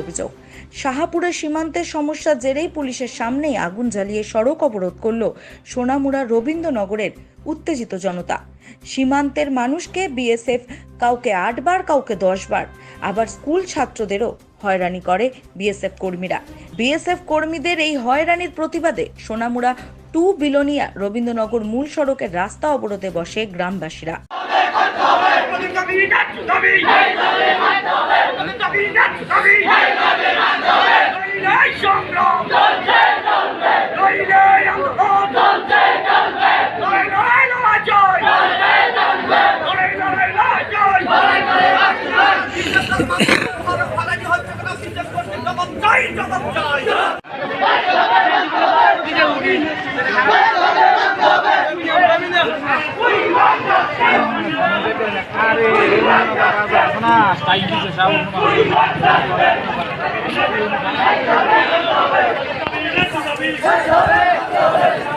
অভিযোগ। শাহাপুরের সীমান্তের সমস্যার জেরেই পুলিশের সামনেই আগুন জ্বালিয়ে সড়ক অবরোধ করল সোনামুড়া রবীন্দ্রনগরের উত্তেজিত জনতা। সীমান্তের মানুষকে বিএসএফ কাউকে 8 বার কাউকে 10 বার, আবার স্কুল ছাত্রদেরও হয়রানি করে বিএসএফ কর্মীরা। বিএসএফ কর্মীদের এই হয়রানির প্রতিবাদে সোনামুড়া 2 বিলোনিয়া রবীন্দ্রনগর মূল সড়কের রাস্তা অবরোধে বসে গ্রামবাসীরা। Hey,